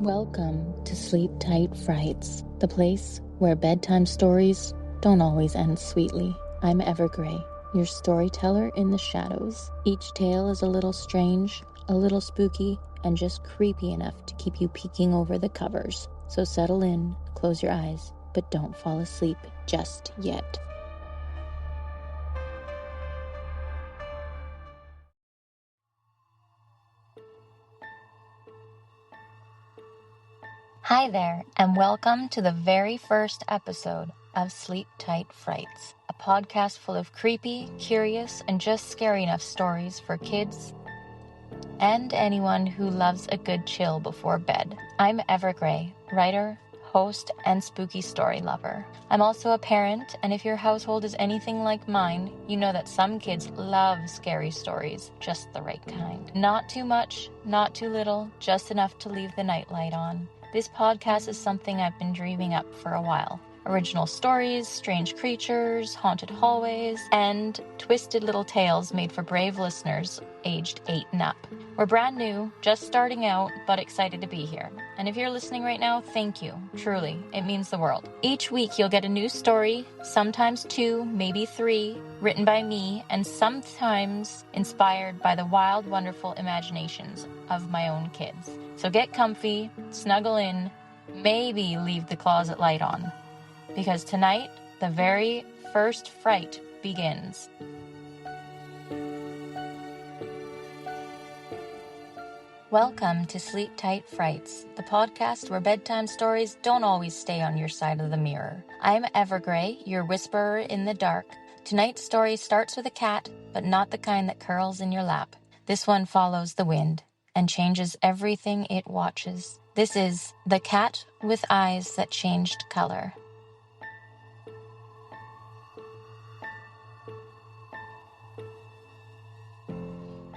Welcome to Sleep Tight Frights, the place where bedtime stories don't always end sweetly. I'm Evergrey, your storyteller in the shadows. Each tale is a little strange, a little spooky, and just creepy enough to keep you peeking over the covers. So settle in, close your eyes, but don't fall asleep just yet. Hi there, and welcome to the very first episode of Sleep Tight Frights, a podcast full of creepy, curious, and just scary enough stories for kids and anyone who loves a good chill before bed. I'm Evergrey, writer, host, and spooky story lover. I'm also a parent, and if your household is anything like mine, you know that some kids love scary stories, just the right kind. Not too much, not too little, just enough to leave the nightlight on. This podcast is something I've been dreaming up for a while. Original stories, strange creatures, haunted hallways, and twisted little tales made for brave listeners aged 8 and up. We're brand new, just starting out, but excited to be here. And if you're listening right now, thank you. Truly, it means the world. Each week you'll get a new story, sometimes 2, maybe 3, written by me, and sometimes inspired by the wild, wonderful imaginations of my own kids. So get comfy, snuggle in, maybe leave the closet light on. Because tonight, the very first fright begins. Welcome to Sleep Tight Frights, the podcast where bedtime stories don't always stay on your side of the mirror. I'm Evergrey, your whisperer in the dark. Tonight's story starts with a cat, but not the kind that curls in your lap. This one follows the wind and changes everything it watches. This is The Cat with Eyes That Changed Color.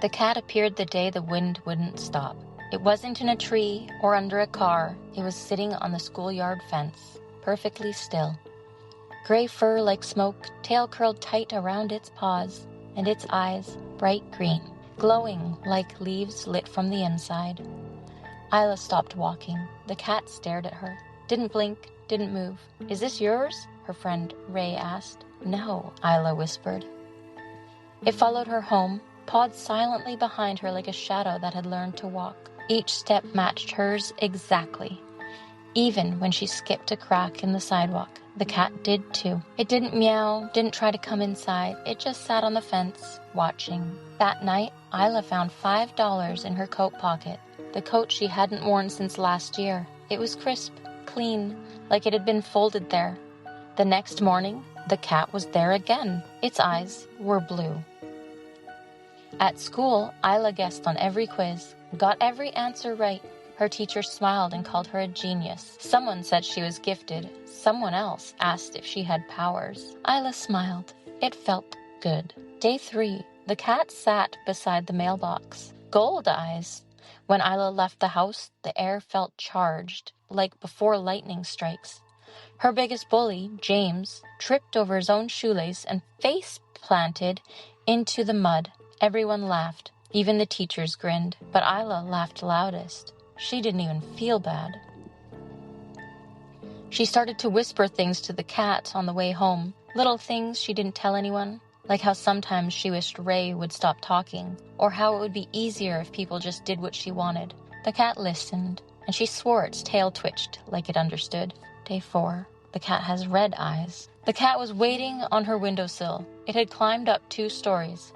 The cat appeared the day the wind wouldn't stop. It wasn't in a tree or under a car. It was sitting on the schoolyard fence, perfectly still. Gray fur like smoke, tail curled tight around its paws, and its eyes bright green, glowing like leaves lit from the inside. Isla stopped walking. The cat stared at her. Didn't blink, didn't move. "Is this yours?" her friend Ray asked. "No," Isla whispered. It followed her home, pawed silently behind her like a shadow that had learned to walk. Each step matched hers exactly. Even when she skipped a crack in the sidewalk, the cat did too. It didn't meow, didn't try to come inside. It just sat on the fence, watching. That night, Isla found $5 in her coat pocket, the coat she hadn't worn since last year. It was crisp, clean, like it had been folded there. The next morning, the cat was there again. Its eyes were blue. At school, Isla guessed on every quiz, got every answer right. Her teacher smiled and called her a genius. Someone said she was gifted. Someone else asked if she had powers. Isla smiled. It felt good. Day 3, the cat sat beside the mailbox. Gold eyes. When Isla left the house, the air felt charged, like before lightning strikes. Her biggest bully, James, tripped over his own shoelace and face planted into the mud. Everyone laughed. Even the teachers grinned. But Isla laughed loudest. She didn't even feel bad. She started to whisper things to the cat on the way home. Little things she didn't tell anyone. Like how sometimes she wished Ray would stop talking. Or how it would be easier if people just did what she wanted. The cat listened. And she swore its tail twitched like it understood. Day 4. The cat has red eyes. The cat was waiting on her windowsill. It had climbed up 2 stories.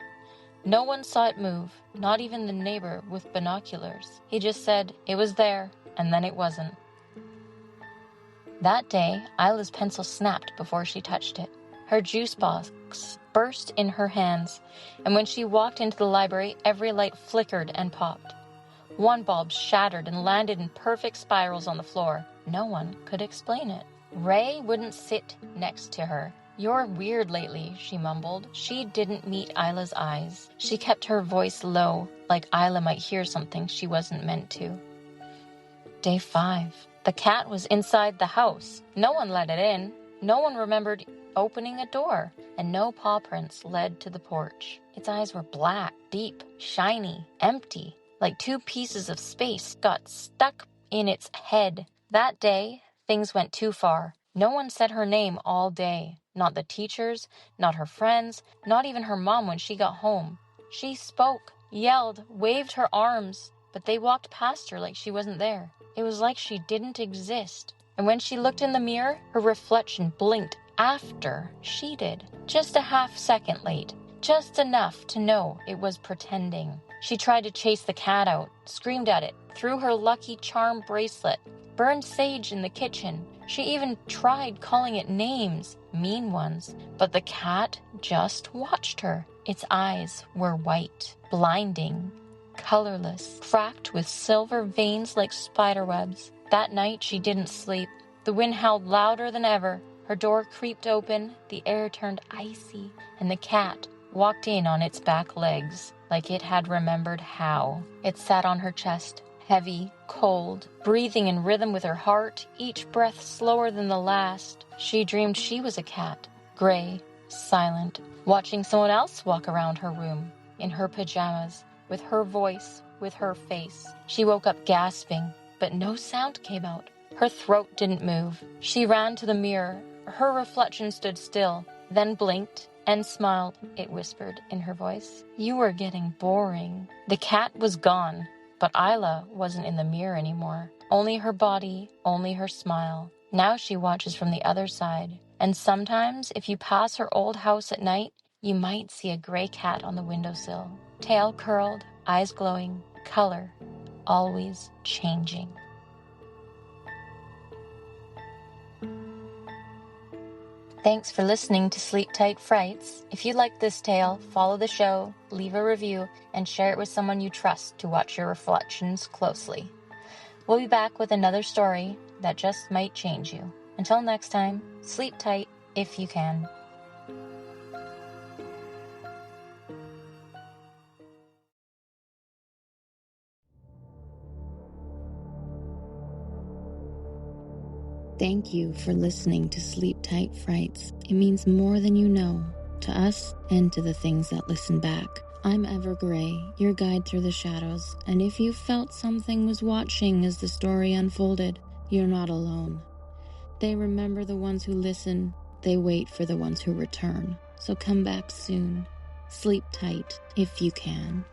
No one saw it move, not even the neighbor with binoculars. He just said it was there, and then it wasn't. That day, Isla's pencil snapped before she touched it. Her juice box burst in her hands, and when she walked into the library, every light flickered and popped. One bulb shattered and landed in perfect spirals on the floor. No one could explain it. Ray wouldn't sit next to her. "You're weird lately," she mumbled. She didn't meet Isla's eyes. She kept her voice low, like Isla might hear something she wasn't meant to. Day 5. The cat was inside the house. No one let it in. No one remembered opening a door, and no paw prints led to the porch. Its eyes were black, deep, shiny, empty, like 2 pieces of space got stuck in its head. That day, things went too far. No one said her name all day. Not the teachers, not her friends, not even her mom when she got home. She spoke, yelled, waved her arms, but they walked past her like she wasn't there. It was like she didn't exist. And when she looked in the mirror, her reflection blinked after she did. Just a half-second late. Just enough to know it was pretending. She tried to chase the cat out, screamed at it, threw her lucky charm bracelet, burned sage in the kitchen. She even tried calling it names, mean ones, but the cat just watched her. Its eyes were white, blinding, colorless, cracked with silver veins like spiderwebs. That night she didn't sleep. The wind howled louder than ever. Her door creaked open, the air turned icy, and the cat walked in on its back legs like it had remembered how. It sat on her chest, heavy, cold, breathing in rhythm with her heart, each breath slower than the last. She dreamed she was a cat, gray, silent, watching someone else walk around her room, in her pajamas, with her voice, with her face. She woke up gasping, but no sound came out. Her throat didn't move. She ran to the mirror. Her reflection stood still, then blinked and smiled. It whispered in her voice, "You are getting boring." The cat was gone, but Isla wasn't in the mirror anymore. Only her body, only her smile. Now she watches from the other side. And sometimes, if you pass her old house at night, you might see a gray cat on the windowsill. Tail curled, eyes glowing, color always changing. Thanks for listening to Sleep Tight Frights. If you like this tale, follow the show, leave a review, and share it with someone you trust to watch your reflections closely. We'll be back with another story that just might change you. Until next time, sleep tight if you can. Thank you for listening to Sleep Tight Frights. It means more than you know, to us and to the things that listen back. I'm Ever Gray, your guide through the shadows, and if you felt something was watching as the story unfolded, you're not alone. They remember the ones who listen, they wait for the ones who return. So come back soon. Sleep tight if you can.